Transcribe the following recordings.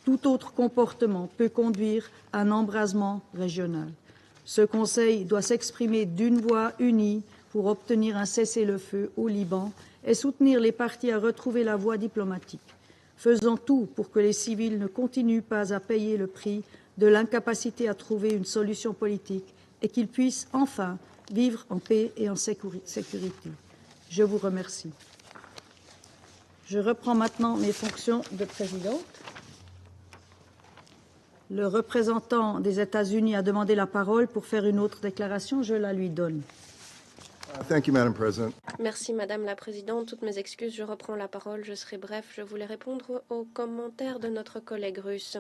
Tout autre comportement peut conduire à un embrasement régional. Ce Conseil doit s'exprimer d'une voix unie pour obtenir un cessez-le-feu au Liban et soutenir les parties à retrouver la voie diplomatique. Faisons tout pour que les civils ne continuent pas à payer le prix de l'incapacité à trouver une solution politique et qu'ils puissent enfin vivre en paix et en sécurité. Je vous remercie. Je reprends maintenant mes fonctions de présidente. Le représentant des États-Unis a demandé la parole pour faire une autre déclaration. Je la lui donne. Thank you, Madam President. Merci, Madame la Présidente. Toutes mes excuses, je reprends la parole. Je serai bref. Je voulais répondre aux commentaires de notre collègue russe.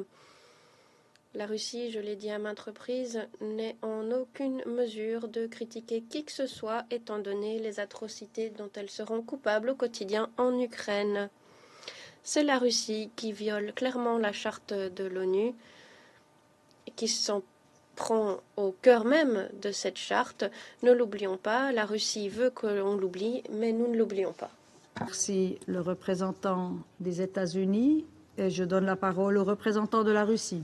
La Russie, je l'ai dit à maintes reprises, n'est en aucune mesure de critiquer qui que ce soit, étant donné les atrocités dont elle se rend coupable au quotidien en Ukraine. C'est la Russie qui viole clairement la charte de l'ONU, qui s'en prend au cœur même de cette charte. Ne l'oublions pas, la Russie veut que l'on l'oublie, mais nous ne l'oublions pas. Merci, le représentant des États-Unis. Et je donne la parole au représentant de la Russie.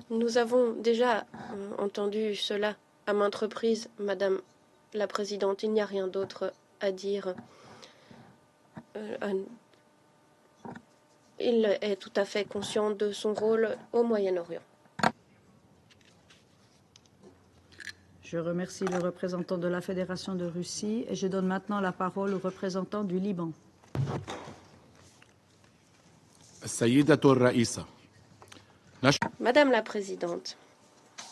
Nous avons déjà entendu cela à maintes reprises, Madame la Présidente. Il n'y a rien d'autre à dire. Il est tout à fait conscient de son rôle au Moyen-Orient. Je remercie le représentant de la Fédération de Russie et je donne maintenant la parole au représentant du Liban. Madame la Présidente,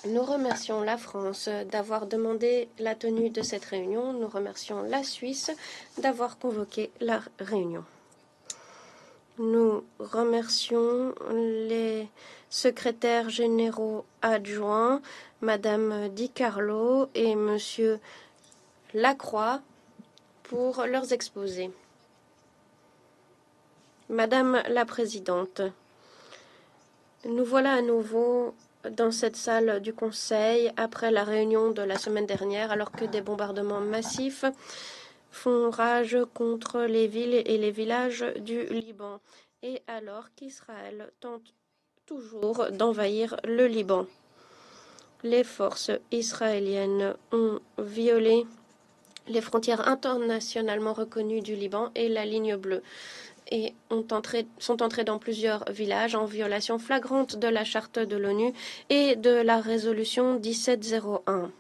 nous remercions la France d'avoir demandé la tenue de cette réunion. Nous remercions la Suisse d'avoir convoqué la réunion. Nous remercions les secrétaires généraux adjoints, Madame Di Carlo et Monsieur Lacroix, pour leurs exposés. Madame la Présidente, nous voilà à nouveau dans cette salle du Conseil après la réunion de la semaine dernière, alors que des bombardements massifs font rage contre les villes et les villages du Liban, et alors qu'Israël tente toujours d'envahir le Liban. Les forces israéliennes ont violé les frontières internationalement reconnues du Liban et la ligne bleue, et sont entrés dans plusieurs villages en violation flagrante de la charte de l'ONU et de la résolution 1701.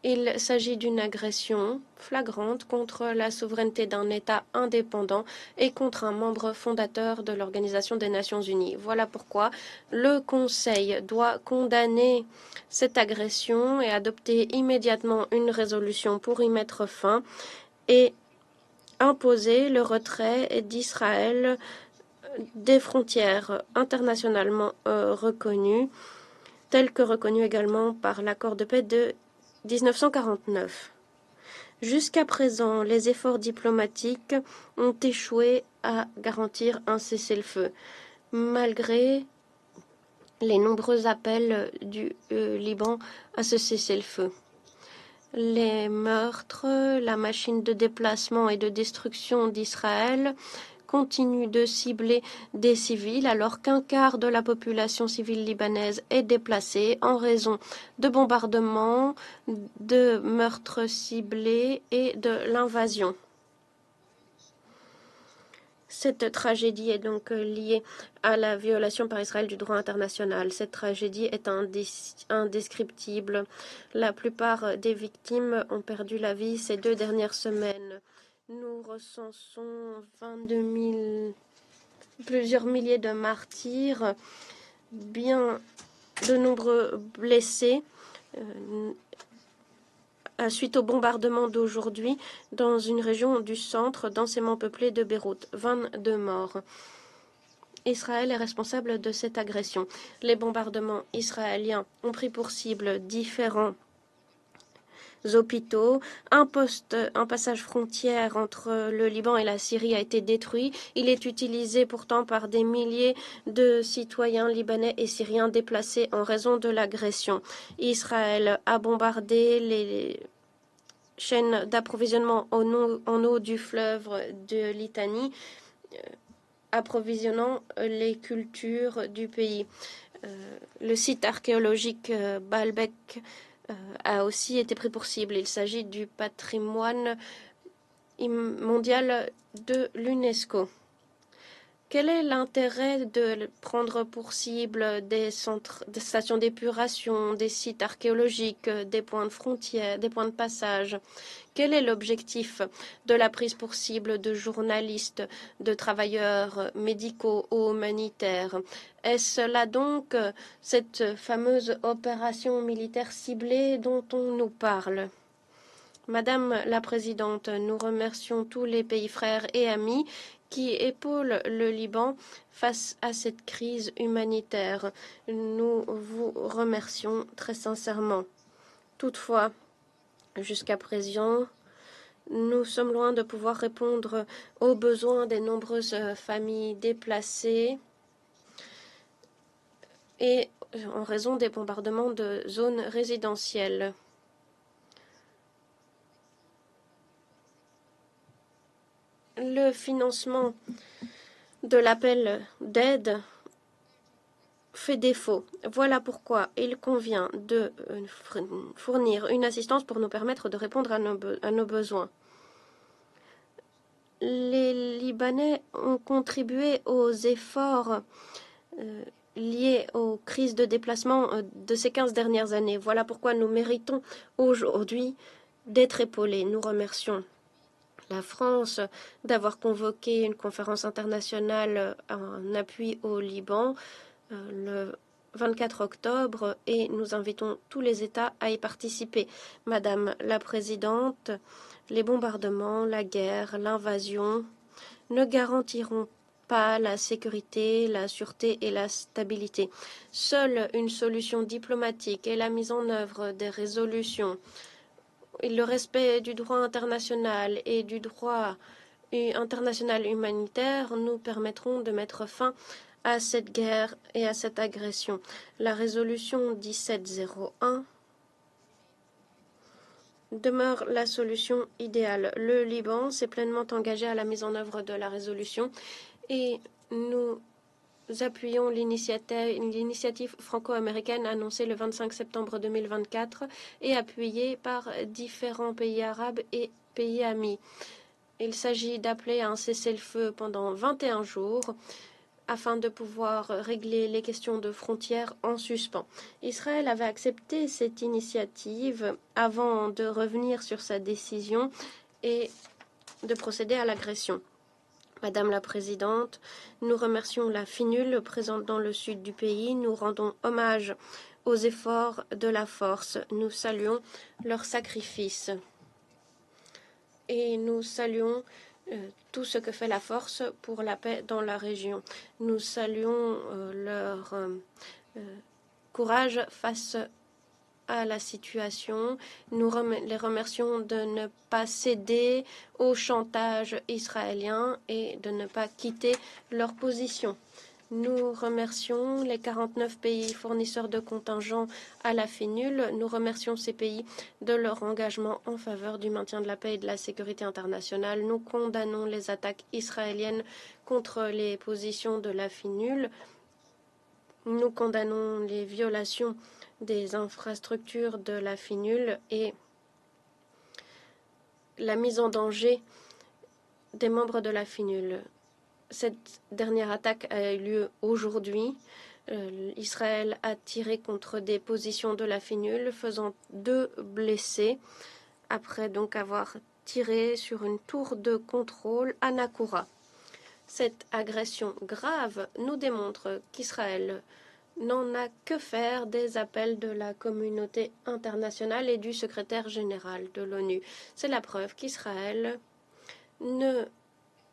Il s'agit d'une agression flagrante contre la souveraineté d'un État indépendant et contre un membre fondateur de l'Organisation des Nations Unies. Voilà pourquoi le Conseil doit condamner cette agression et adopter immédiatement une résolution pour y mettre fin et imposer le retrait d'Israël des frontières internationalement reconnues, telles que reconnues également par l'accord de paix de 1949. Jusqu'à présent, les efforts diplomatiques ont échoué à garantir un cessez-le-feu, malgré les nombreux appels du Liban à ce cessez-le-feu. Les meurtres, la machine de déplacement et de destruction d'Israël continuent de cibler des civils alors qu'un quart de la population civile libanaise est déplacée en raison de bombardements, de meurtres ciblés et de l'invasion. Cette tragédie est donc liée à la violation par Israël du droit international. Cette tragédie est indescriptible. La plupart des victimes ont perdu la vie ces 2 dernières semaines. Nous recensons plusieurs milliers de martyrs, bien de nombreux blessés suite au bombardement d'aujourd'hui dans une région du centre densément peuplée de Beyrouth. 22 morts. Israël est responsable de cette agression. Les bombardements israéliens ont pris pour cible différents hôpitaux. Un passage frontière entre le Liban et la Syrie a été détruit. Il est utilisé pourtant par des milliers de citoyens libanais et syriens déplacés en raison de l'agression. Israël a bombardé les chaînes d'approvisionnement en eau du fleuve de Litanie approvisionnant les cultures du pays. Le site archéologique Baalbek a aussi été pris pour cible. Il s'agit du patrimoine mondial de l'UNESCO. Quel est l'intérêt de prendre pour cible des centres, des stations d'épuration, des sites archéologiques, des points de frontière, des points de passage? Quel est l'objectif de la prise pour cible de journalistes, de travailleurs médicaux ou humanitaires? Est-ce là donc cette fameuse opération militaire ciblée dont on nous parle? Madame la Présidente, nous remercions tous les pays frères et amis qui épaulent le Liban face à cette crise humanitaire. Nous vous remercions très sincèrement. Toutefois, jusqu'à présent, nous sommes loin de pouvoir répondre aux besoins des nombreuses familles déplacées et en raison des bombardements de zones résidentielles. Le financement de l'appel d'aide fait défaut. Voilà pourquoi il convient de fournir une assistance pour nous permettre de répondre à nos besoins. Les Libanais ont contribué aux efforts liés aux crises de déplacement de ces 15 dernières années. Voilà pourquoi nous méritons aujourd'hui d'être épaulés. Nous remercions la France d'avoir convoqué une conférence internationale en appui au Liban le 24 octobre et nous invitons tous les États à y participer. Madame la Présidente, les bombardements, la guerre, l'invasion ne garantiront pas la sécurité, la sûreté et la stabilité. Seule une solution diplomatique et la mise en œuvre des résolutions et le respect du droit international et du droit international humanitaire nous permettront de mettre fin à cette guerre et à cette agression. La résolution 1701 demeure la solution idéale. Le Liban s'est pleinement engagé à la mise en œuvre de la résolution et nous appuyons l'initiative franco-américaine annoncée le 25 septembre 2024 et appuyée par différents pays arabes et pays amis. Il s'agit d'appeler à un cessez-le-feu pendant 21 jours afin de pouvoir régler les questions de frontières en suspens. Israël avait accepté cette initiative avant de revenir sur sa décision et de procéder à l'agression. Madame la Présidente, nous remercions la FINUL présente dans le sud du pays. Nous rendons hommage aux efforts de la force. Nous saluons leur sacrifice. Et nous saluons tout ce que fait la force pour la paix dans la région. Nous saluons leur courage face à la situation. Nous les remercions de ne pas céder au chantage israélien et de ne pas quitter leur position. Nous remercions les 49 pays fournisseurs de contingents à la FINUL. Nous remercions ces pays de leur engagement en faveur du maintien de la paix et de la sécurité internationale. Nous condamnons les attaques israéliennes contre les positions de la FINUL. Nous condamnons les violations des infrastructures de la FINUL et la mise en danger des membres de la FINUL. Cette dernière attaque a eu lieu aujourd'hui. Israël a tiré contre des positions de la FINUL, faisant 2 blessés, après donc avoir tiré sur une tour de contrôle à Nakoura. Cette agression grave nous démontre qu'Israël n'en a que faire des appels de la communauté internationale et du secrétaire général de l'ONU. C'est la preuve qu'Israël ne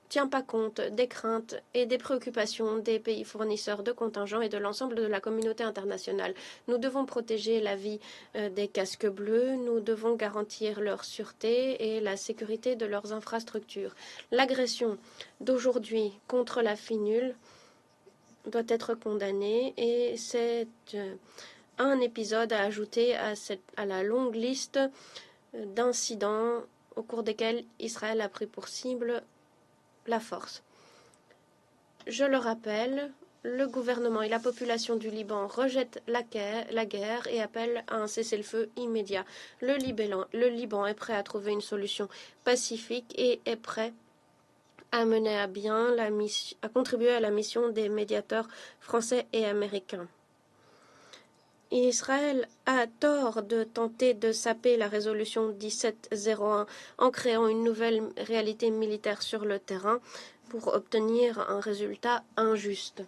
tient pas compte des craintes et des préoccupations des pays fournisseurs de contingents et de l'ensemble de la communauté internationale. Nous devons protéger la vie des casques bleus, nous devons garantir leur sûreté et la sécurité de leurs infrastructures. L'agression d'aujourd'hui contre la FINUL doit être condamné et c'est un épisode à ajouter à la longue liste d'incidents au cours desquels Israël a pris pour cible la force. Je le rappelle, le gouvernement et la population du Liban rejettent la guerre et appellent à un cessez-le-feu immédiat. Le Liban est prêt à trouver une solution pacifique et est prêt à mener à bien à contribuer à la mission des médiateurs français et américains. Israël a tort de tenter de saper la résolution 1701 en créant une nouvelle réalité militaire sur le terrain pour obtenir un résultat injuste.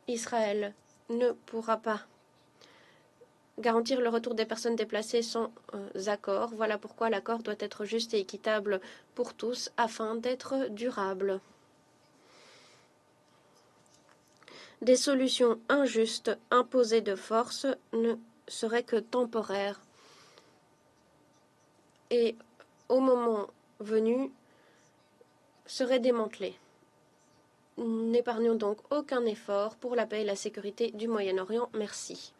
Israël ne pourra pas garantir le retour des personnes déplacées sans accord. Voilà pourquoi l'accord doit être juste et équitable pour tous afin d'être durable. Des solutions injustes imposées de force ne seraient que temporaires et, au moment venu, seraient démantelées. N'épargnons donc aucun effort pour la paix et la sécurité du Moyen-Orient. Merci.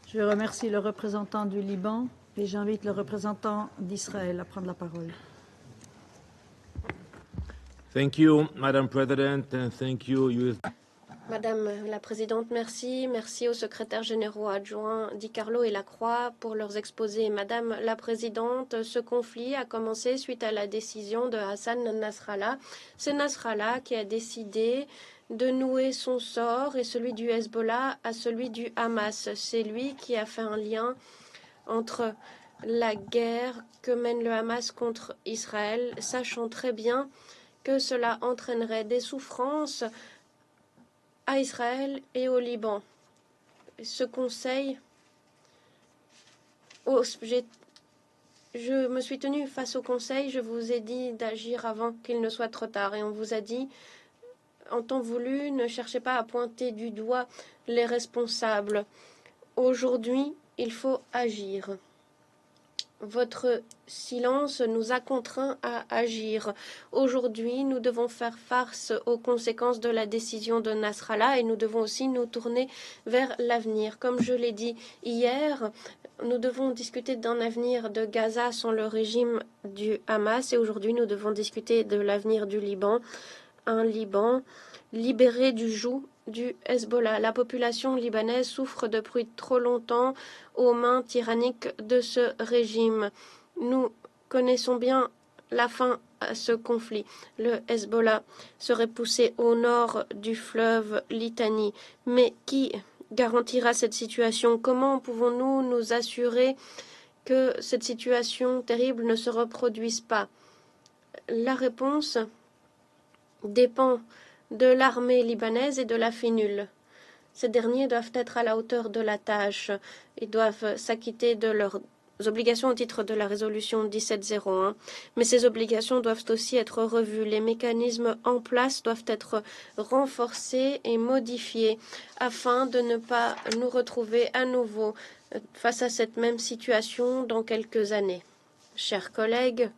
Je remercie le représentant du Liban et j'invite le représentant d'Israël à prendre la parole. Thank you, Madam President, and thank you, US. Madame la Présidente, merci. Merci aux secrétaires généraux adjoints Di Carlo et Lacroix pour leurs exposés. Madame la Présidente, ce conflit a commencé suite à la décision de Hassan Nasrallah. C'est Nasrallah qui a décidé de nouer son sort et celui du Hezbollah à celui du Hamas. C'est lui qui a fait un lien entre la guerre que mène le Hamas contre Israël, sachant très bien que cela entraînerait des souffrances à Israël et au Liban. Ce conseil, je me suis tenue face au conseil, je vous ai dit d'agir avant qu'il ne soit trop tard et on vous a dit, en temps voulu, ne cherchez pas à pointer du doigt les responsables. Aujourd'hui, il faut agir. Votre silence nous a contraints à agir. Aujourd'hui, nous devons faire face aux conséquences de la décision de Nasrallah et nous devons aussi nous tourner vers l'avenir. Comme je l'ai dit hier, nous devons discuter d'un avenir de Gaza sans le régime du Hamas et aujourd'hui, nous devons discuter de l'avenir du Liban. Un Liban libéré du joug du Hezbollah. La population libanaise souffre depuis trop longtemps aux mains tyranniques de ce régime. Nous connaissons bien la fin à ce conflit. Le Hezbollah serait poussé au nord du fleuve Litanie. Mais qui garantira cette situation? Comment pouvons-nous nous assurer que cette situation terrible ne se reproduise pas? La réponse dépend de l'armée libanaise et de la FINUL. Ces derniers doivent être à la hauteur de la tâche. Ils doivent s'acquitter de leurs obligations au titre de la résolution 1701. Mais ces obligations doivent aussi être revues. Les mécanismes en place doivent être renforcés et modifiés afin de ne pas nous retrouver à nouveau face à cette même situation dans quelques années. Chers collègues,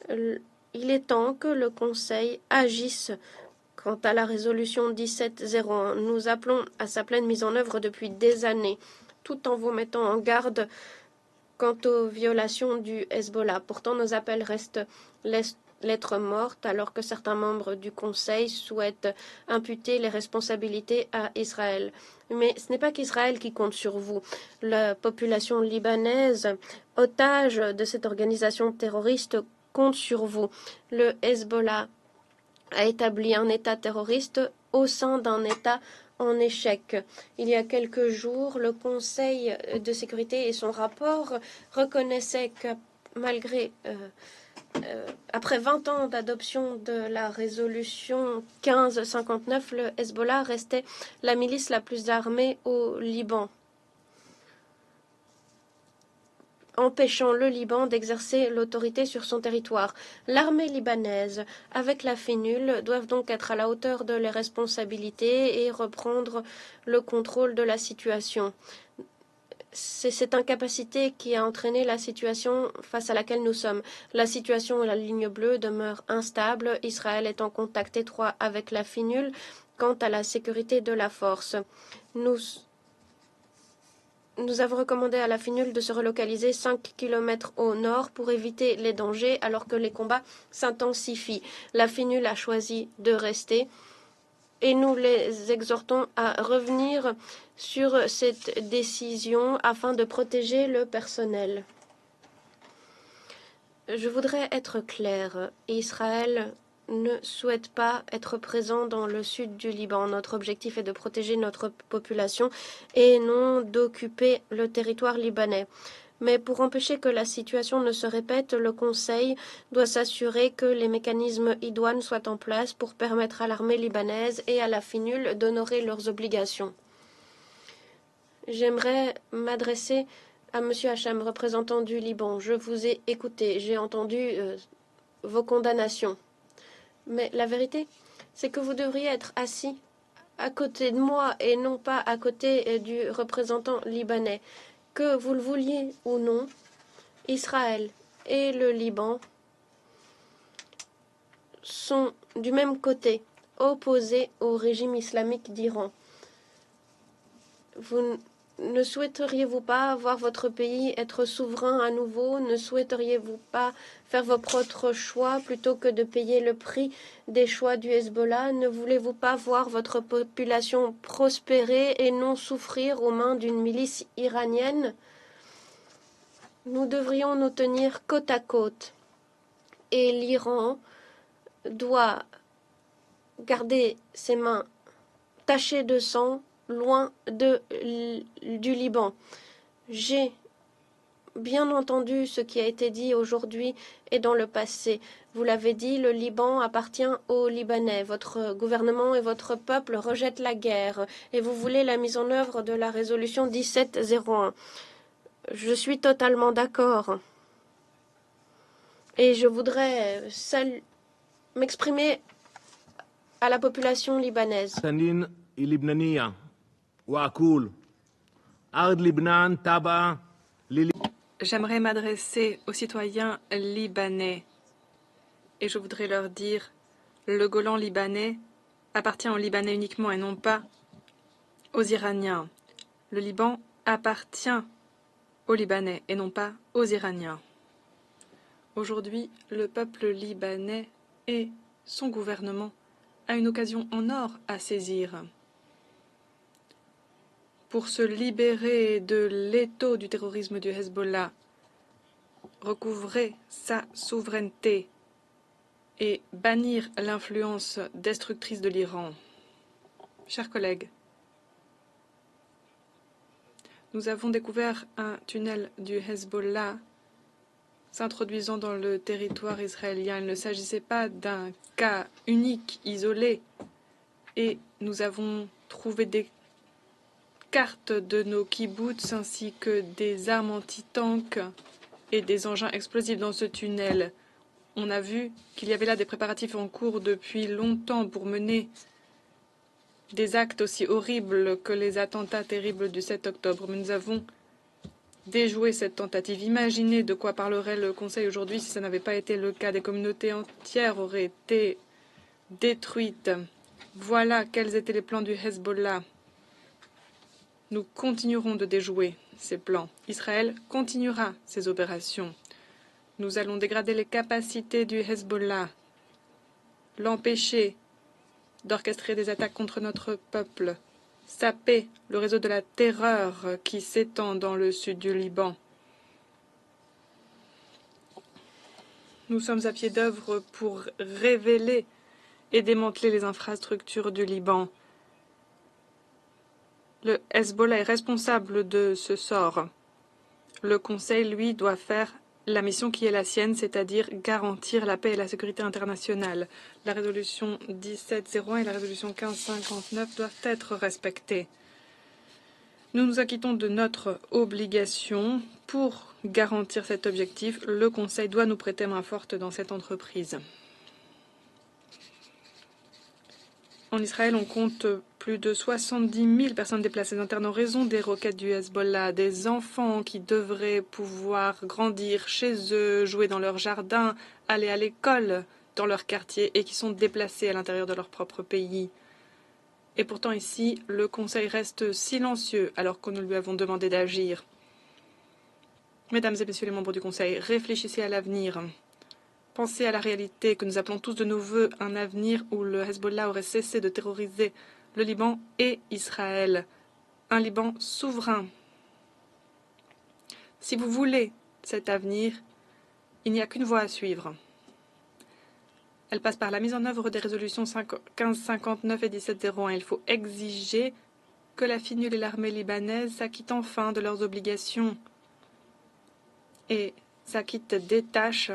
il est temps que le Conseil agisse. Quant à la résolution 1701, nous appelons à sa pleine mise en œuvre depuis des années, tout en vous mettant en garde quant aux violations du Hezbollah. Pourtant, nos appels restent lettre morte, alors que certains membres du Conseil souhaitent imputer les responsabilités à Israël. Mais ce n'est pas qu'Israël qui compte sur vous. La population libanaise, otage de cette organisation terroriste, compte sur vous. Le Hezbollah a établi un État terroriste au sein d'un État en échec. Il y a quelques jours, le Conseil de sécurité et son rapport reconnaissaient que malgré après 20 ans d'adoption de la résolution 1559, le Hezbollah restait la milice la plus armée au Liban, empêchant le Liban d'exercer l'autorité sur son territoire. L'armée libanaise, avec la FINUL, doivent donc être à la hauteur de leurs responsabilités et reprendre le contrôle de la situation. C'est cette incapacité qui a entraîné la situation face à laquelle nous sommes. La situation à la ligne bleue demeure instable. Israël est en contact étroit avec la FINUL quant à la sécurité de la force. Nous avons recommandé à la FINUL de se relocaliser 5 km au nord pour éviter les dangers alors que les combats s'intensifient. La FINUL a choisi de rester et nous les exhortons à revenir sur cette décision afin de protéger le personnel. Je voudrais être clair. Israël ne souhaite pas être présent dans le sud du Liban. Notre objectif est de protéger notre population et non d'occuper le territoire libanais. Mais pour empêcher que la situation ne se répète, le Conseil doit s'assurer que les mécanismes idoines soient en place pour permettre à l'armée libanaise et à la FINUL d'honorer leurs obligations. J'aimerais m'adresser à M. Hacham, représentant du Liban. Je vous ai écouté, j'ai entendu vos condamnations. Mais la vérité, c'est que vous devriez être assis à côté de moi et non pas à côté du représentant libanais. Que vous le vouliez ou non, Israël et le Liban sont du même côté, opposés au régime islamique d'Iran. Vous ne souhaiteriez-vous pas voir votre pays être souverain à nouveau? Ne souhaiteriez-vous pas faire vos propres choix plutôt que de payer le prix des choix du Hezbollah? Ne voulez-vous pas voir votre population prospérer et non souffrir aux mains d'une milice iranienne? Nous devrions nous tenir côte à côte. Et l'Iran doit garder ses mains tachées de sang loin du Liban. J'ai bien entendu ce qui a été dit aujourd'hui et dans le passé. Vous l'avez dit, le Liban appartient aux Libanais. Votre gouvernement et votre peuple rejettent la guerre et vous voulez la mise en œuvre de la résolution 1701. Je suis totalement d'accord. Et je voudrais m'exprimer à la population libanaise. J'aimerais m'adresser aux citoyens libanais et je voudrais leur dire le Golan libanais appartient aux Libanais uniquement et non pas aux Iraniens. Le Liban appartient aux Libanais et non pas aux Iraniens. Aujourd'hui, le peuple libanais et son gouvernement a une occasion en or à saisir pour se libérer de l'étau du terrorisme du Hezbollah, recouvrer sa souveraineté et bannir l'influence destructrice de l'Iran. Chers collègues, nous avons découvert un tunnel du Hezbollah s'introduisant dans le territoire israélien. Il ne s'agissait pas d'un cas unique, isolé, et nous avons trouvé des cartes de nos kibbutz ainsi que des armes anti-tanks et des engins explosifs dans ce tunnel. On a vu qu'il y avait là des préparatifs en cours depuis longtemps pour mener des actes aussi horribles que les attentats terribles du 7 octobre. Mais nous avons déjoué cette tentative. Imaginez de quoi parlerait le Conseil aujourd'hui si ça n'avait pas été le cas. Des communautés entières auraient été détruites. Voilà quels étaient les plans du Hezbollah. Nous continuerons de déjouer ces plans. Israël continuera ses opérations. Nous allons dégrader les capacités du Hezbollah, l'empêcher d'orchestrer des attaques contre notre peuple, saper le réseau de la terreur qui s'étend dans le sud du Liban. Nous sommes à pied d'œuvre pour révéler et démanteler les infrastructures du Liban. Le Hezbollah est responsable de ce sort. Le Conseil, lui, doit faire la mission qui est la sienne, c'est-à-dire garantir la paix et la sécurité internationale. La résolution 1701 et la résolution 1559 doivent être respectées. Nous nous acquittons de notre obligation pour garantir cet objectif. Le Conseil doit nous prêter main forte dans cette entreprise. En Israël, on compte plus de 70 000 personnes déplacées internes en raison des roquettes du Hezbollah, des enfants qui devraient pouvoir grandir chez eux, jouer dans leur jardin, aller à l'école dans leur quartier et qui sont déplacés à l'intérieur de leur propre pays. Et pourtant ici, le Conseil reste silencieux alors que nous lui avons demandé d'agir. Mesdames et messieurs les membres du Conseil, réfléchissez à l'avenir. Pensez à la réalité que nous appelons tous de nos vœux, un avenir où le Hezbollah aurait cessé de terroriser le Liban et Israël. Un Liban souverain. Si vous voulez cet avenir, il n'y a qu'une voie à suivre. Elle passe par la mise en œuvre des résolutions 1559 et 1701. Il faut exiger que la FINUL et l'armée libanaise s'acquittent enfin de leurs obligations et s'acquittent des tâches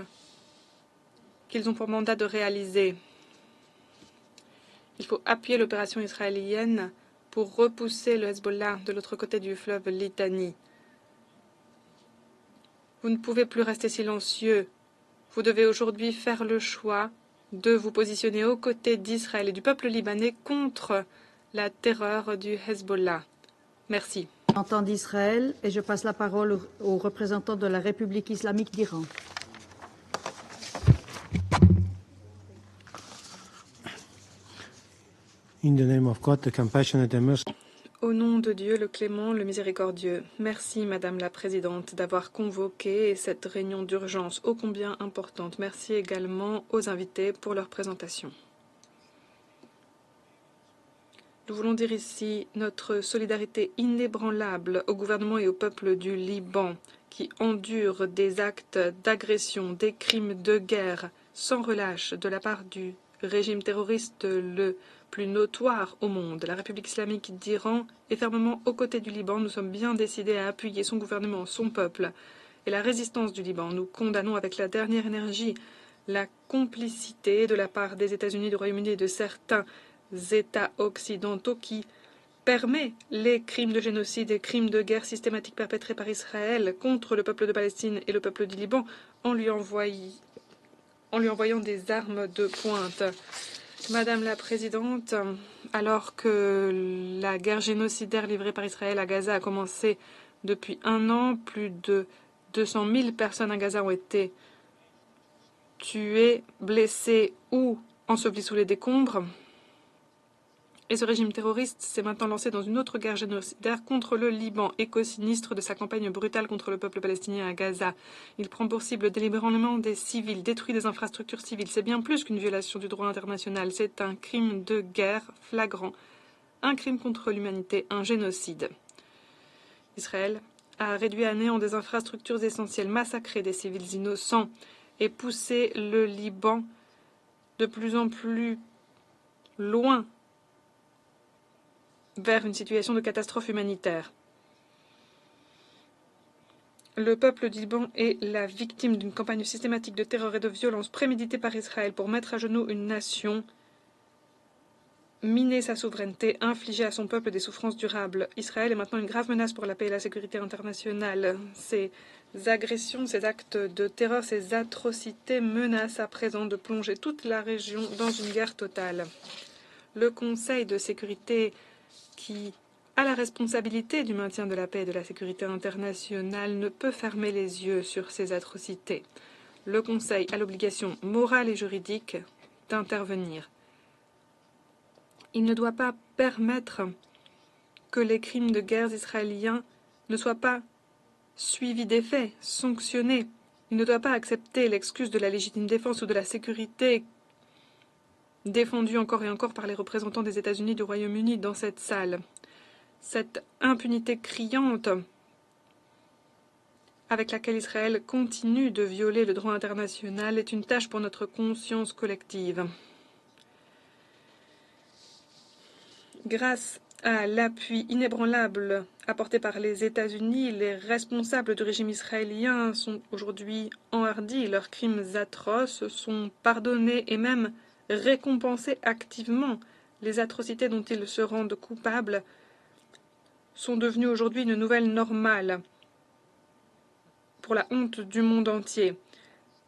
qu'ils ont pour mandat de réaliser. Il faut appuyer l'opération israélienne pour repousser le Hezbollah de l'autre côté du fleuve Litani. Vous ne pouvez plus rester silencieux. Vous devez aujourd'hui faire le choix de vous positionner aux côtés d'Israël et du peuple libanais contre la terreur du Hezbollah. Merci. Représentant d'Israël, et je passe la parole au représentant de la République islamique d'Iran. In the name of God, the compassionate and merciful. Au nom de Dieu, le clément, le miséricordieux, merci Madame la Présidente d'avoir convoqué cette réunion d'urgence ô combien importante. Merci également aux invités pour leur présentation. Nous voulons dire ici notre solidarité inébranlable au gouvernement et au peuple du Liban qui endurent des actes d'agression, des crimes de guerre sans relâche de la part du régime terroriste le plus notoire au monde. La République islamique d'Iran est fermement aux côtés du Liban. Nous sommes bien décidés à appuyer son gouvernement, son peuple et la résistance du Liban. Nous condamnons avec la dernière énergie la complicité de la part des États-Unis, du Royaume-Uni et de certains États occidentaux qui permet les crimes de génocide et crimes de guerre systématiques perpétrés par Israël contre le peuple de Palestine et le peuple du Liban en lui envoyant des armes de pointe. Madame la Présidente, alors que la guerre génocidaire livrée par Israël à Gaza a commencé depuis un an, plus de 200 000 personnes à Gaza ont été tuées, blessées ou ensevelies sous les décombres. Et ce régime terroriste s'est maintenant lancé dans une autre guerre génocidaire contre le Liban, éco-sinistre de sa campagne brutale contre le peuple palestinien à Gaza. Il prend pour cible délibérément des civils, détruit des infrastructures civiles. C'est bien plus qu'une violation du droit international. C'est un crime de guerre flagrant, un crime contre l'humanité, un génocide. Israël a réduit à néant des infrastructures essentielles, massacré des civils innocents et poussé le Liban de plus en plus loin vers une situation de catastrophe humanitaire. Le peuple du Liban est la victime d'une campagne systématique de terreur et de violence préméditée par Israël pour mettre à genoux une nation, miner sa souveraineté, infliger à son peuple des souffrances durables. Israël est maintenant une grave menace pour la paix et la sécurité internationale. Ces agressions, ces actes de terreur, ces atrocités menacent à présent de plonger toute la région dans une guerre totale. Le Conseil de sécurité qui a la responsabilité du maintien de la paix et de la sécurité internationale ne peut fermer les yeux sur ces atrocités. Le Conseil a l'obligation morale et juridique d'intervenir. Il ne doit pas permettre que les crimes de guerre israéliens ne soient pas suivis d'effets, sanctionnés. Il ne doit pas accepter l'excuse de la légitime défense ou de la sécurité défendue encore et encore par les représentants des États-Unis et du Royaume-Uni dans cette salle. Cette impunité criante avec laquelle Israël continue de violer le droit international est une tâche pour notre conscience collective. Grâce à l'appui inébranlable apporté par les États-Unis, les responsables du régime israélien sont aujourd'hui enhardis. Leurs crimes atroces sont pardonnés et même récompensés activement. Les atrocités dont ils se rendent coupables sont devenues aujourd'hui une nouvelle normale pour la honte du monde entier.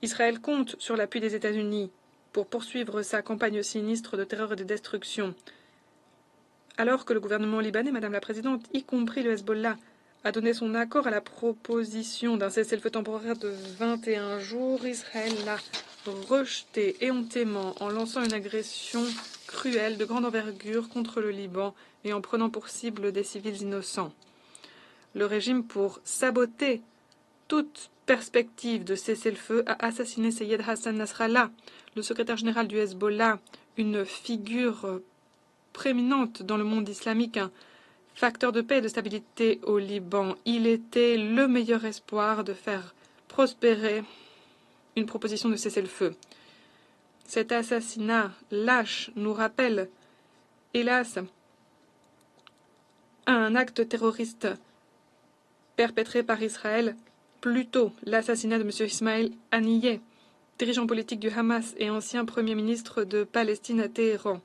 Israël compte sur l'appui des États-Unis pour poursuivre sa campagne sinistre de terreur et de destruction. Alors que le gouvernement libanais, Madame la Présidente, y compris le Hezbollah, a donné son accord à la proposition d'un cessez-le-feu temporaire de 21 jours, Israël l'a rejeté éhontément en lançant une agression cruelle de grande envergure contre le Liban et en prenant pour cible des civils innocents. Le régime, pour saboter toute perspective de cessez-le-feu, a assassiné Seyed Hassan Nasrallah, le secrétaire général du Hezbollah, une figure prééminente dans le monde islamique, un facteur de paix et de stabilité au Liban. Il était le meilleur espoir de faire prospérer une proposition de cessez-le-feu. Cet assassinat lâche nous rappelle, hélas, un acte terroriste perpétré par Israël, plutôt l'assassinat de M. Ismaël Haniyeh, dirigeant politique du Hamas et ancien Premier ministre de Palestine à Téhéran.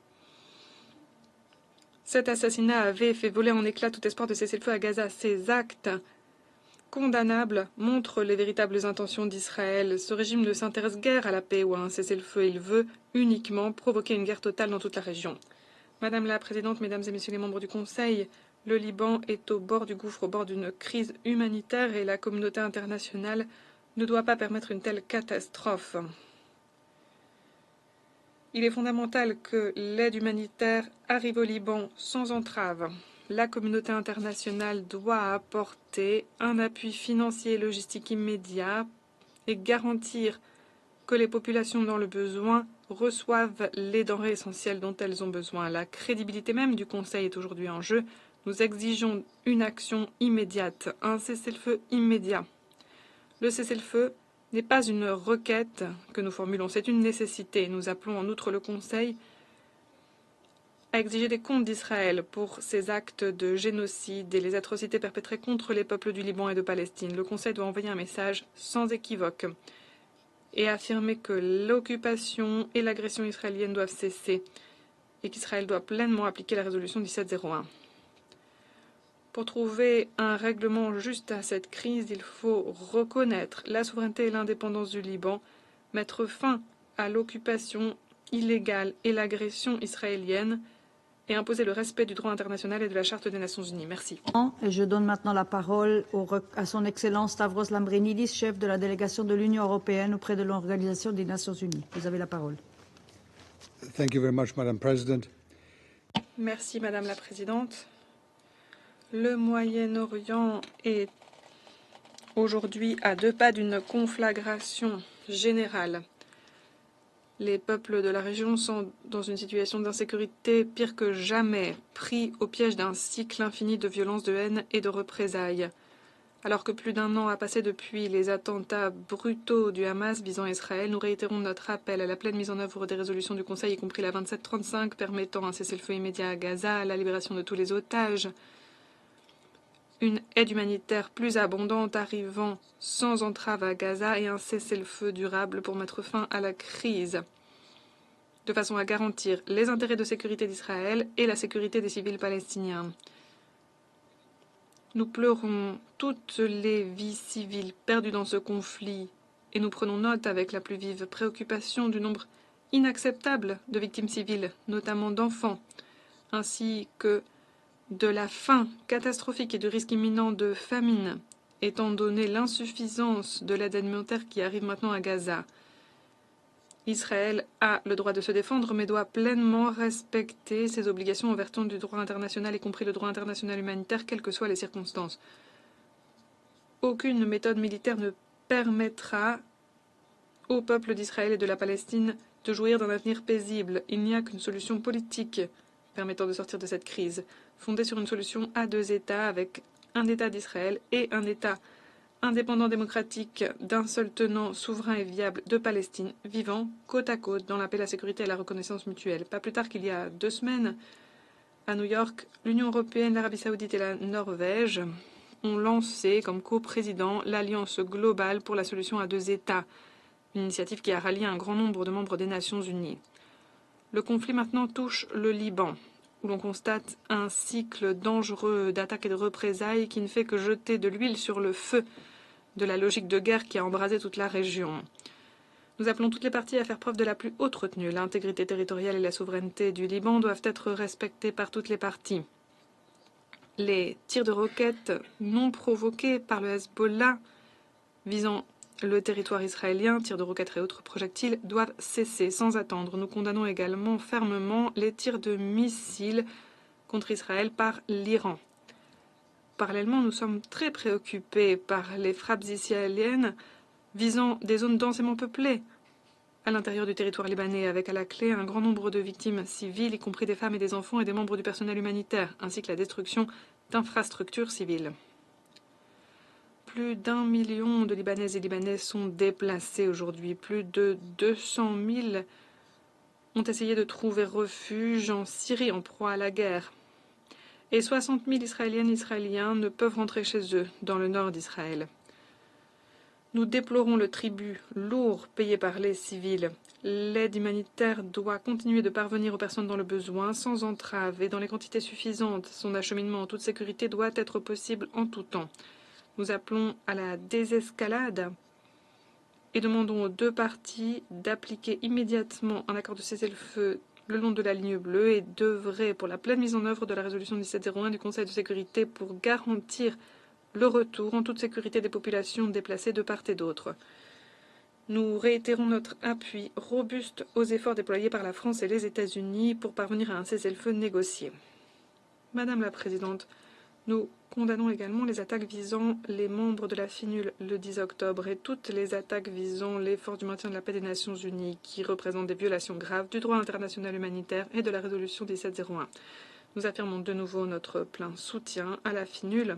Cet assassinat avait fait voler en éclats tout espoir de cessez-le-feu à Gaza. Ces actes condamnables montrent les véritables intentions d'Israël. Ce régime ne s'intéresse guère à la paix ou à un cessez-le-feu. Il veut uniquement provoquer une guerre totale dans toute la région. Madame la Présidente, Mesdames et Messieurs les membres du Conseil, le Liban est au bord du gouffre, au bord d'une crise humanitaire et la communauté internationale ne doit pas permettre une telle catastrophe. Il est fondamental que l'aide humanitaire arrive au Liban sans entrave. La communauté internationale doit apporter un appui financier et logistique immédiat et garantir que les populations dans le besoin reçoivent les denrées essentielles dont elles ont besoin. La crédibilité même du Conseil est aujourd'hui en jeu. Nous exigeons une action immédiate, un cessez-le-feu immédiat. Le cessez-le-feu n'est pas une requête que nous formulons, c'est une nécessité. Nous appelons en outre le Conseil à exiger des comptes d'Israël pour ces actes de génocide et les atrocités perpétrées contre les peuples du Liban et de Palestine. Le Conseil doit envoyer un message sans équivoque et affirmer que l'occupation et l'agression israélienne doivent cesser et qu'Israël doit pleinement appliquer la résolution 1701. Pour trouver un règlement juste à cette crise, il faut reconnaître la souveraineté et l'indépendance du Liban, mettre fin à l'occupation illégale et l'agression israélienne et imposer le respect du droit international et de la Charte des Nations Unies. Merci. Et je donne maintenant la parole à son Excellence Stavros Lambrinidis, chef de la délégation de l'Union européenne auprès de l'Organisation des Nations Unies. Vous avez la parole. Thank you very much, Madam President. Merci, Madame la Présidente. Le Moyen-Orient est aujourd'hui à 2 pas d'une conflagration générale. Les peuples de la région sont dans une situation d'insécurité pire que jamais, pris au piège d'un cycle infini de violence, de haine et de représailles. Alors que plus d'1 an a passé depuis les attentats brutaux du Hamas visant Israël, nous réitérons notre appel à la pleine mise en œuvre des résolutions du Conseil, y compris la 2735, permettant un cessez-le-feu immédiat à Gaza, la libération de tous les otages, une aide humanitaire plus abondante arrivant sans entrave à Gaza et un cessez-le-feu durable pour mettre fin à la crise, de façon à garantir les intérêts de sécurité d'Israël et la sécurité des civils palestiniens. Nous pleurons toutes les vies civiles perdues dans ce conflit et nous prenons note avec la plus vive préoccupation du nombre inacceptable de victimes civiles, notamment d'enfants, ainsi que de la faim catastrophique et du risque imminent de famine, étant donné l'insuffisance de l'aide alimentaire qui arrive maintenant à Gaza. Israël a le droit de se défendre, mais doit pleinement respecter ses obligations en vertu du droit international, y compris le droit international humanitaire, quelles que soient les circonstances. Aucune méthode militaire ne permettra au peuple d'Israël et de la Palestine de jouir d'un avenir paisible. Il n'y a qu'une solution politique permettant de sortir de cette crise, fondée sur une solution à 2 États avec un État d'Israël et un État indépendant démocratique d'un seul tenant souverain et viable de Palestine, vivant côte à côte dans la paix, la sécurité et la reconnaissance mutuelle. Pas plus tard qu'il y a 2 semaines, à New York, l'Union européenne, l'Arabie saoudite et la Norvège ont lancé comme coprésident l'Alliance globale pour la solution à 2 États, une initiative qui a rallié un grand nombre de membres des Nations unies. Le conflit maintenant touche le Liban, où l'on constate un cycle dangereux d'attaques et de représailles qui ne fait que jeter de l'huile sur le feu de la logique de guerre qui a embrasé toute la région. Nous appelons toutes les parties à faire preuve de la plus haute retenue. L'intégrité territoriale et la souveraineté du Liban doivent être respectées par toutes les parties. Les tirs de roquettes non provoqués par le Hezbollah visant le territoire israélien, tirs de roquettes et autres projectiles, doivent cesser sans attendre. Nous condamnons également fermement les tirs de missiles contre Israël par l'Iran. Parallèlement, nous sommes très préoccupés par les frappes israéliennes visant des zones densément peuplées à l'intérieur du territoire libanais, avec à la clé un grand nombre de victimes civiles, y compris des femmes et des enfants et des membres du personnel humanitaire, ainsi que la destruction d'infrastructures civiles. Plus d'1 million de Libanaises et Libanais sont déplacés aujourd'hui. Plus de 200 000 ont essayé de trouver refuge en Syrie en proie à la guerre. Et 60 000 Israéliennes et Israéliens ne peuvent rentrer chez eux, dans le nord d'Israël. Nous déplorons le tribut lourd payé par les civils. L'aide humanitaire doit continuer de parvenir aux personnes dans le besoin, sans entrave et dans les quantités suffisantes. Son acheminement en toute sécurité doit être possible en tout temps. Nous appelons à la désescalade et demandons aux deux parties d'appliquer immédiatement un accord de cessez-le-feu le long de la ligne bleue et d'œuvrer pour la pleine mise en œuvre de la résolution 1701 du Conseil de sécurité pour garantir le retour en toute sécurité des populations déplacées de part et d'autre. Nous réitérons notre appui robuste aux efforts déployés par la France et les États-Unis pour parvenir à un cessez-le-feu négocié. Madame la Présidente, nous condamnons également les attaques visant les membres de la FINUL le 10 octobre et toutes les attaques visant les forces du maintien de la paix des Nations Unies qui représentent des violations graves du droit international humanitaire et de la résolution 1701. Nous affirmons de nouveau notre plein soutien à la FINUL,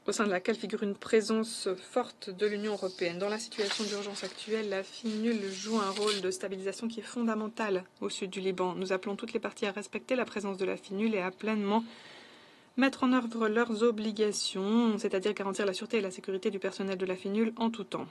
au sein de laquelle figure une présence forte de l'Union européenne. Dans la situation d'urgence actuelle, la FINUL joue un rôle de stabilisation qui est fondamental au sud du Liban. Nous appelons toutes les parties à respecter la présence de la FINUL et à pleinement mettre en œuvre leurs obligations, c'est-à-dire garantir la sûreté et la sécurité du personnel de la FINUL en tout temps.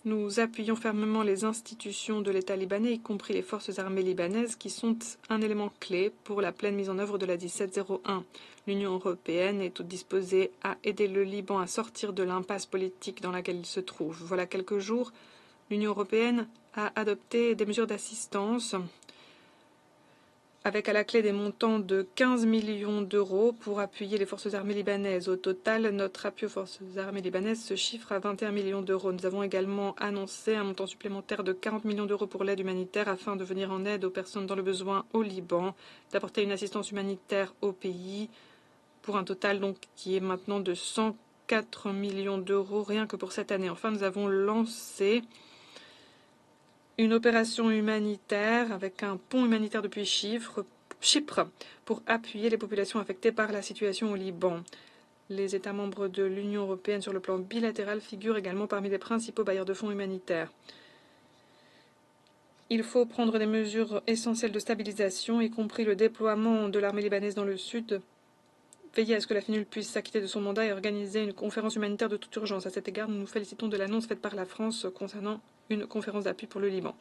Nous appuyons fermement les institutions de l'État libanais, y compris les forces armées libanaises, qui sont un élément clé pour la pleine mise en œuvre de la 1701. L'Union européenne est toute disposée à aider le Liban à sortir de l'impasse politique dans laquelle il se trouve. Voilà quelques jours, l'Union européenne a adopté des mesures d'assistance avec à la clé des montants de 15 millions d'euros pour appuyer les forces armées libanaises. Au total, notre appui aux forces armées libanaises se chiffre à 21 millions d'euros. Nous avons également annoncé un montant supplémentaire de 40 millions d'euros pour l'aide humanitaire afin de venir en aide aux personnes dans le besoin au Liban, d'apporter une assistance humanitaire au pays pour un total donc qui est maintenant de 104 millions d'euros rien que pour cette année. Enfin, nous avons lancé une opération humanitaire avec un pont humanitaire depuis Chypre pour appuyer les populations affectées par la situation au Liban. Les États membres de l'Union européenne sur le plan bilatéral figurent également parmi les principaux bailleurs de fonds humanitaires. Il faut prendre des mesures essentielles de stabilisation, y compris le déploiement de l'armée libanaise dans le sud, veiller à ce que la FINUL puisse s'acquitter de son mandat et organiser une conférence humanitaire de toute urgence. À cet égard, nous nous félicitons de l'annonce faite par la France concernant une conférence d'appui pour le Liban.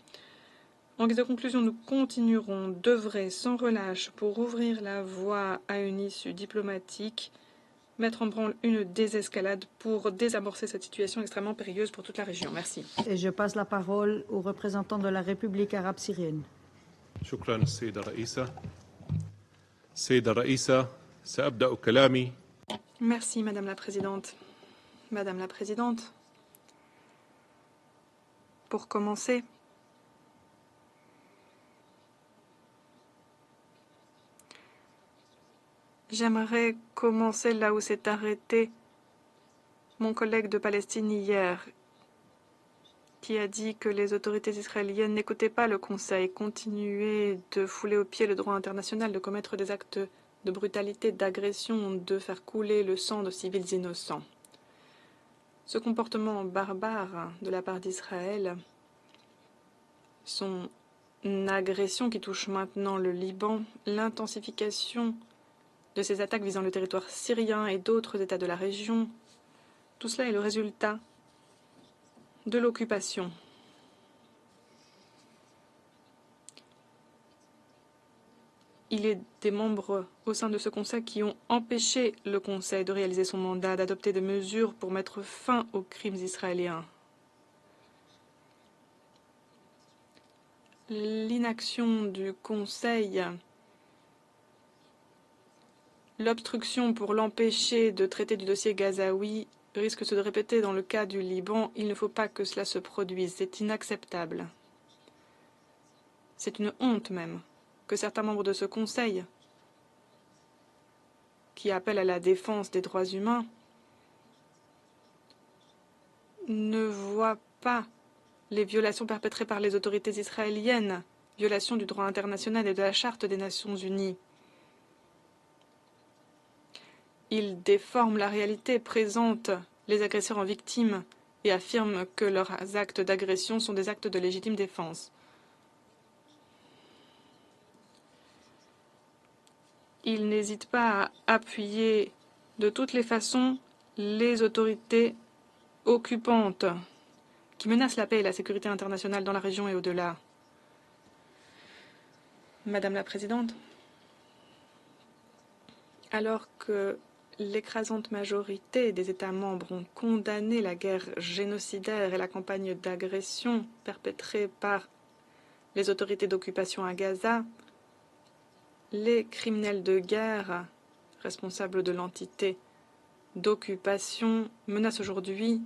En guise de conclusion, nous continuerons d'œuvrer sans relâche pour ouvrir la voie à une issue diplomatique, mettre en branle une désescalade pour désamorcer cette situation extrêmement périlleuse pour toute la région. Merci. Et je passe la parole au représentant de la République arabe syrienne. شكرا السيدة الرئيسة. السيدة الرئيسة سأبدأ كلامي. Merci, Madame la Présidente. Madame la Présidente, pour commencer, j'aimerais commencer là où s'est arrêté mon collègue de Palestine hier, qui a dit que les autorités israéliennes n'écoutaient pas le Conseil, continuaient de fouler aux pieds le droit international, de commettre des actes de brutalité, d'agression, de faire couler le sang de civils innocents. Ce comportement barbare de la part d'Israël, son agression qui touche maintenant le Liban, l'intensification de ces attaques visant le territoire syrien et d'autres États de la région, tout cela est le résultat de l'occupation. Il est des membres au sein de ce Conseil qui ont empêché le Conseil de réaliser son mandat, d'adopter des mesures pour mettre fin aux crimes israéliens. L'inaction du Conseil, l'obstruction pour l'empêcher de traiter du dossier gazaoui risque de se répéter dans le cas du Liban. Il ne faut pas que cela se produise. C'est inacceptable. C'est une honte même que certains membres de ce Conseil, qui appellent à la défense des droits humains, ne voient pas les violations perpétrées par les autorités israéliennes, violations du droit international et de la Charte des Nations Unies. Ils déforment la réalité, présentent les agresseurs en victimes et affirment que leurs actes d'agression sont des actes de légitime défense. Ils n'hésitent pas à appuyer de toutes les façons les autorités occupantes qui menacent la paix et la sécurité internationale dans la région et au-delà. Madame la Présidente, alors que l'écrasante majorité des États membres ont condamné la guerre génocidaire et la campagne d'agression perpétrée par les autorités d'occupation à Gaza, les criminels de guerre responsables de l'entité d'occupation menacent aujourd'hui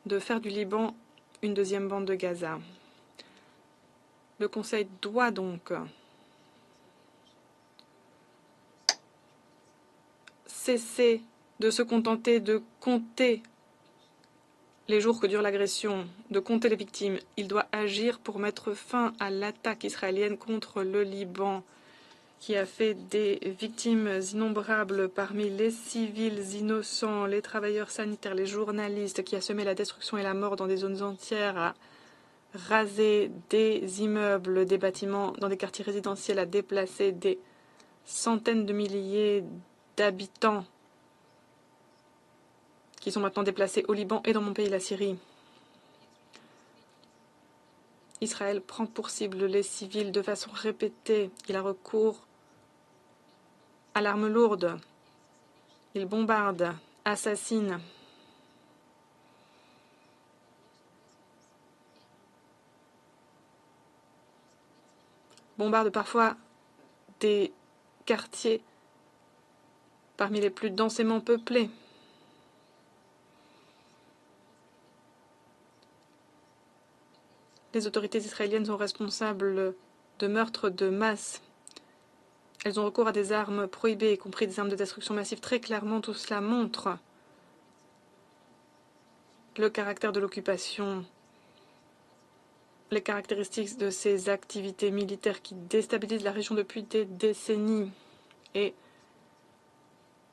de faire du Liban une deuxième bande de Gaza. Le Conseil doit donc cesser de se contenter de compter les jours que dure l'agression, de compter les victimes. Il doit agir pour mettre fin à l'attaque israélienne contre le Liban, qui a fait des victimes innombrables parmi les civils innocents, les travailleurs sanitaires, les journalistes, qui a semé la destruction et la mort dans des zones entières, a rasé des immeubles, des bâtiments dans des quartiers résidentiels, a déplacé des centaines de milliers d'habitants qui sont maintenant déplacés au Liban et dans mon pays, la Syrie. Israël prend pour cible les civils de façon répétée. Il a recours à l'arme lourde. Il bombarde, assassine. Bombarde parfois des quartiers parmi les plus densément peuplés. Les autorités israéliennes sont responsables de meurtres de masse. Elles ont recours à des armes prohibées, y compris des armes de destruction massive. Très clairement, tout cela montre le caractère de l'occupation, les caractéristiques de ces activités militaires qui déstabilisent la région depuis des décennies et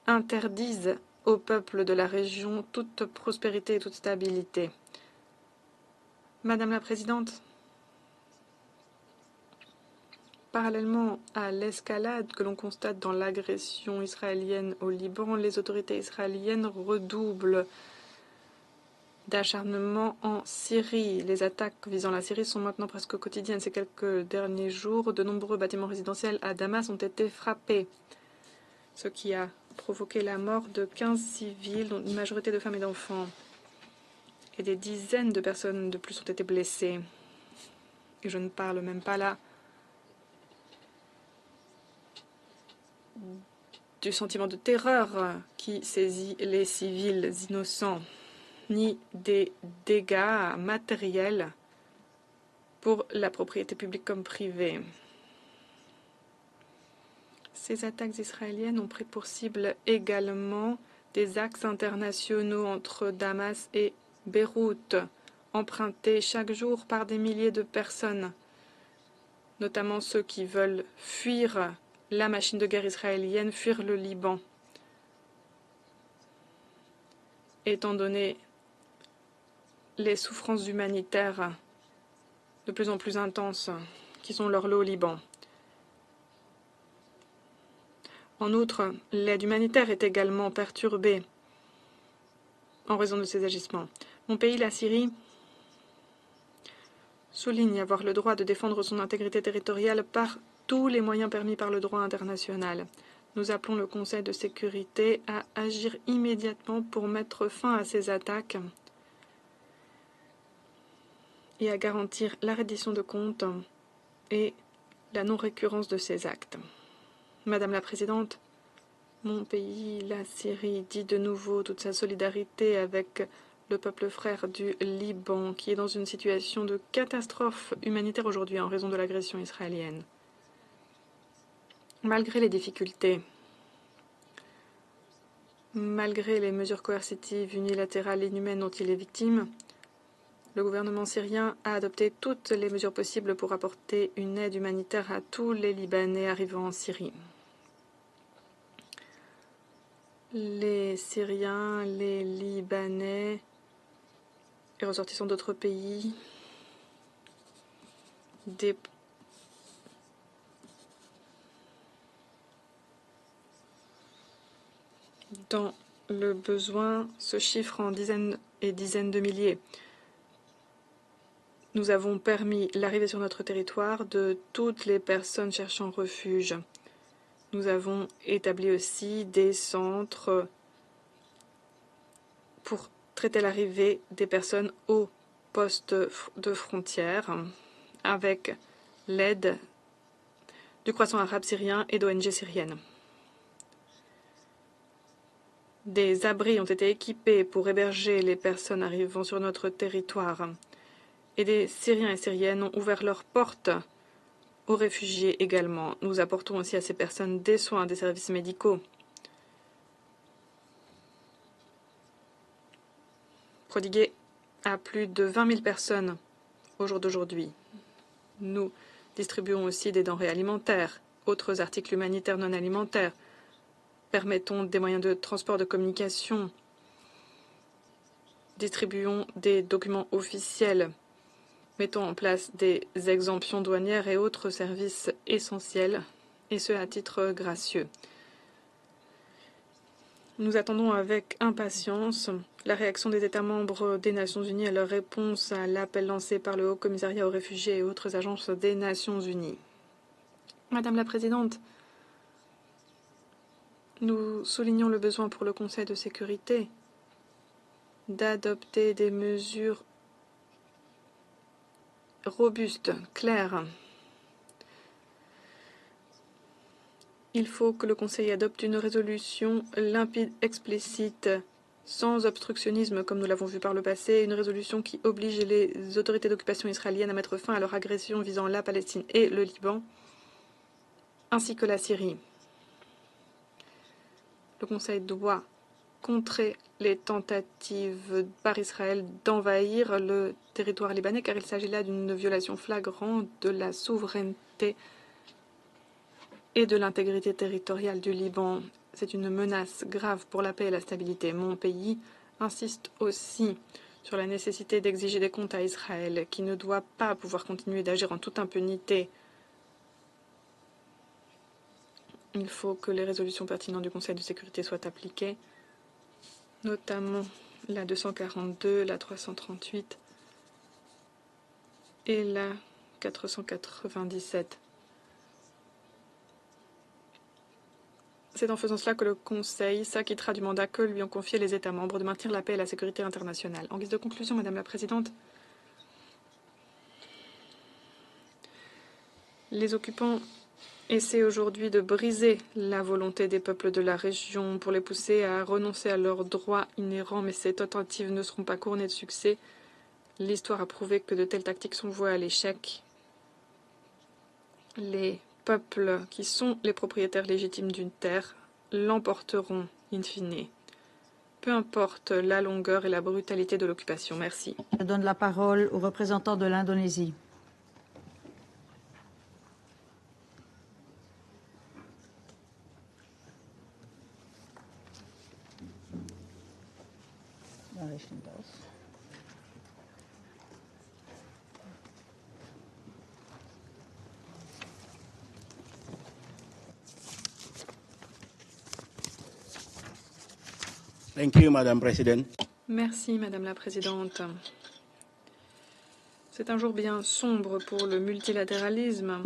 interdisent au peuple de la région toute prospérité et toute stabilité. Madame la Présidente, parallèlement à l'escalade que l'on constate dans l'agression israélienne au Liban, les autorités israéliennes redoublent d'acharnement en Syrie. Les attaques visant la Syrie sont maintenant presque quotidiennes. Ces quelques derniers jours, de nombreux bâtiments résidentiels à Damas ont été frappés, ce qui a provoqué la mort de 15 civils, dont une majorité de femmes et d'enfants. Et des dizaines de personnes de plus ont été blessées. Et je ne parle même pas là du sentiment de terreur qui saisit les civils innocents, ni des dégâts matériels pour la propriété publique comme privée. Ces attaques israéliennes ont pris pour cible également des axes internationaux entre Damas et Beyrouth, empruntés chaque jour par des milliers de personnes, notamment ceux qui veulent fuir la machine de guerre israélienne, fuir le Liban. Étant donné les souffrances humanitaires de plus en plus intenses qui sont leur lot au Liban. En outre, l'aide humanitaire est également perturbée en raison de ces agissements. Mon pays, la Syrie, souligne avoir le droit de défendre son intégrité territoriale par tous les moyens permis par le droit international. Nous appelons le Conseil de sécurité à agir immédiatement pour mettre fin à ces attaques et à garantir la reddition de comptes et la non-récurrence de ces actes. Madame la Présidente, mon pays, la Syrie, dit de nouveau toute sa solidarité avec le peuple frère du Liban, qui est dans une situation de catastrophe humanitaire aujourd'hui en raison de l'agression israélienne. Malgré les difficultés, malgré les mesures coercitives, unilatérales et inhumaines dont il est victime, le gouvernement syrien a adopté toutes les mesures possibles pour apporter une aide humanitaire à tous les Libanais arrivant en Syrie. Les Syriens, les Libanais et ressortissants d'autres pays, dans le besoin se chiffre en dizaines et dizaines de milliers. Nous avons permis l'arrivée sur notre territoire de toutes les personnes cherchant refuge. Nous avons établi aussi des centres pour traiter l'arrivée des personnes aux postes de frontière avec l'aide du Croissant arabe syrien et d'ONG syriennes. Des abris ont été équipés pour héberger les personnes arrivant sur notre territoire et des Syriens et Syriennes ont ouvert leurs portes aux réfugiés également. Nous apportons aussi à ces personnes des soins, des services médicaux. Prodigués à plus de 20 000 personnes au jour d'aujourd'hui. Nous distribuons aussi des denrées alimentaires, autres articles humanitaires non alimentaires, permettons des moyens de transport, de communication, distribuons des documents officiels, mettons en place des exemptions douanières et autres services essentiels, et ce à titre gracieux. Nous attendons avec impatience la réaction des États membres des Nations Unies à leur réponse à l'appel lancé par le Haut-Commissariat aux réfugiés et autres agences des Nations Unies. Madame la Présidente, nous soulignons le besoin pour le Conseil de sécurité d'adopter des mesures robustes, claires. Il faut que le Conseil adopte une résolution limpide, explicite, sans obstructionnisme, comme nous l'avons vu par le passé, une résolution qui oblige les autorités d'occupation israéliennes à mettre fin à leur agression visant la Palestine et le Liban, ainsi que la Syrie. Le Conseil doit contrer les tentatives par Israël d'envahir le territoire libanais, car il s'agit là d'une violation flagrante de la souveraineté et de l'intégrité territoriale du Liban. C'est une menace grave pour la paix et la stabilité. Mon pays insiste aussi sur la nécessité d'exiger des comptes à Israël, qui ne doit pas pouvoir continuer d'agir en toute impunité. Il faut que les résolutions pertinentes du Conseil de sécurité soient appliquées, notamment la 242, la 338 et la 497. C'est en faisant cela que le Conseil s'acquittera du mandat que lui ont confié les États membres de maintenir la paix et la sécurité internationale. En guise de conclusion, Madame la Présidente, les occupants essaient aujourd'hui de briser la volonté des peuples de la région pour les pousser à renoncer à leurs droits inhérents, mais ces tentatives ne seront pas couronnées de succès. L'histoire a prouvé que de telles tactiques sont vouées à l'échec. Les peuples qui sont les propriétaires légitimes d'une terre l'emporteront in fine. Peu importe la longueur et la brutalité de l'occupation. Merci. Je donne la parole au représentant de l'Indonésie. Thank you, Madam President. Merci, Madame la Présidente. C'est un jour bien sombre pour le multilatéralisme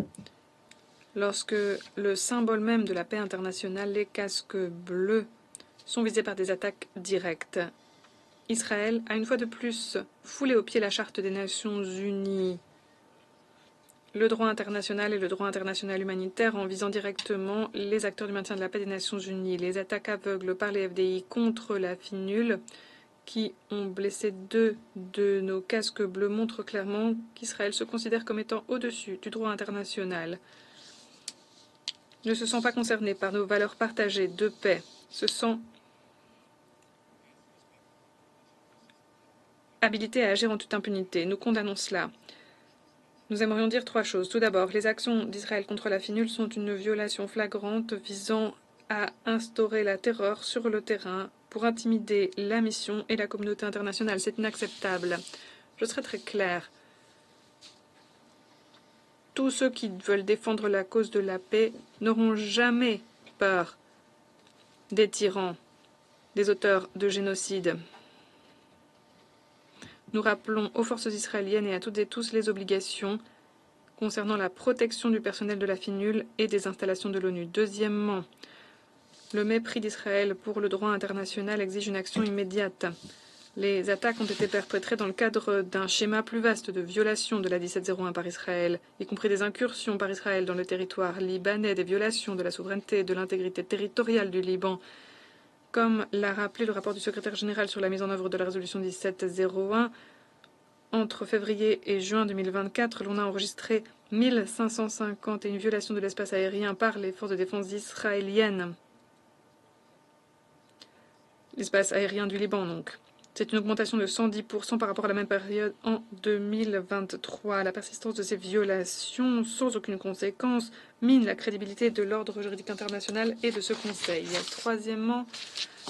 lorsque le symbole même de la paix internationale, les casques bleus, sont visés par des attaques directes. Israël a une fois de plus foulé aux pieds la Charte des Nations Unies, le droit international et le droit international humanitaire en visant directement les acteurs du maintien de la paix des Nations Unies. Les attaques aveugles par les FDI contre la FINUL qui ont blessé 2 de nos casques bleus montrent clairement qu'Israël se considère comme étant au-dessus du droit international. ne se sent pas concerné par nos valeurs partagées de paix, se sent habilité à agir en toute impunité. Nous condamnons cela. Nous aimerions dire 3 choses. Tout d'abord, les actions d'Israël contre la FINUL sont une violation flagrante visant à instaurer la terreur sur le terrain pour intimider la mission et la communauté internationale. C'est inacceptable. Je serai très clair. Tous ceux qui veulent défendre la cause de la paix n'auront jamais peur des tyrans, des auteurs de génocide. Nous rappelons aux forces israéliennes et à toutes et tous les obligations concernant la protection du personnel de la FINUL et des installations de l'ONU. Deuxièmement, le mépris d'Israël pour le droit international exige une action immédiate. Les attaques ont été perpétrées dans le cadre d'un schéma plus vaste de violation de la 1701 par Israël, y compris des incursions par Israël dans le territoire libanais, des violations de la souveraineté et de l'intégrité territoriale du Liban. Comme l'a rappelé le rapport du secrétaire général sur la mise en œuvre de la résolution 1701, entre février et juin 2024, l'on a enregistré 1551 violations de l'espace aérien par les forces de défense israéliennes. L'espace aérien du Liban, donc. C'est une augmentation de 110% par rapport à la même période en 2023. La persistance de ces violations, sans aucune conséquence, mine la crédibilité de l'ordre juridique international et de ce Conseil. Troisièmement,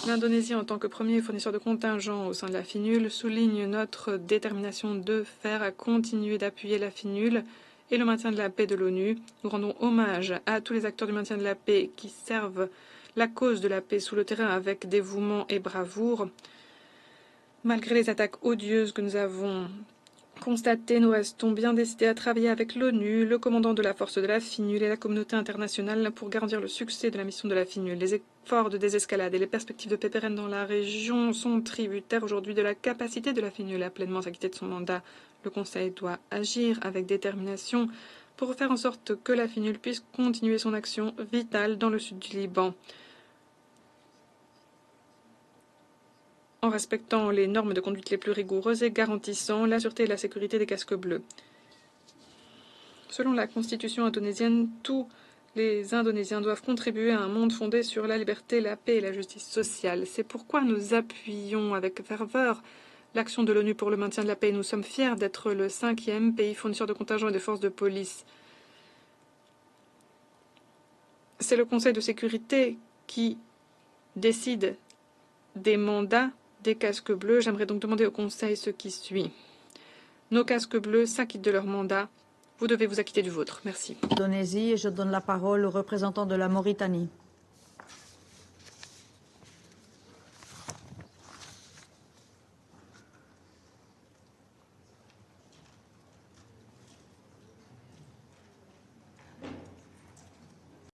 l'Indonésie, en tant que premier fournisseur de contingents au sein de la FINUL, souligne notre détermination de fer à continuer d'appuyer la FINUL et le maintien de la paix de l'ONU. Nous rendons hommage à tous les acteurs du maintien de la paix qui servent la cause de la paix sous le terrain avec dévouement et bravoure. Malgré les attaques odieuses que nous avons constatées, nous restons bien décidés à travailler avec l'ONU, le commandant de la force de la FINUL et la communauté internationale pour garantir le succès de la mission de la FINUL. Les efforts de désescalade et les perspectives de paix pérenne dans la région sont tributaires aujourd'hui de la capacité de la FINUL à pleinement s'acquitter de son mandat. Le Conseil doit agir avec détermination pour faire en sorte que la FINUL puisse continuer son action vitale dans le sud du Liban, en respectant les normes de conduite les plus rigoureuses et garantissant la sûreté et la sécurité des casques bleus. Selon la constitution indonésienne, tous les Indonésiens doivent contribuer à un monde fondé sur la liberté, la paix et la justice sociale. C'est pourquoi nous appuyons avec ferveur l'action de l'ONU pour le maintien de la paix. Nous sommes fiers d'être le 5e pays fournisseur de contingents et de forces de police. C'est le Conseil de sécurité qui décide des mandats des casques bleus. J'aimerais donc demander au Conseil ce qui suit. Nos casques bleus s'acquittent de leur mandat. Vous devez vous acquitter du vôtre. Merci. Indonésie, et je donne la parole au représentant de la Mauritanie.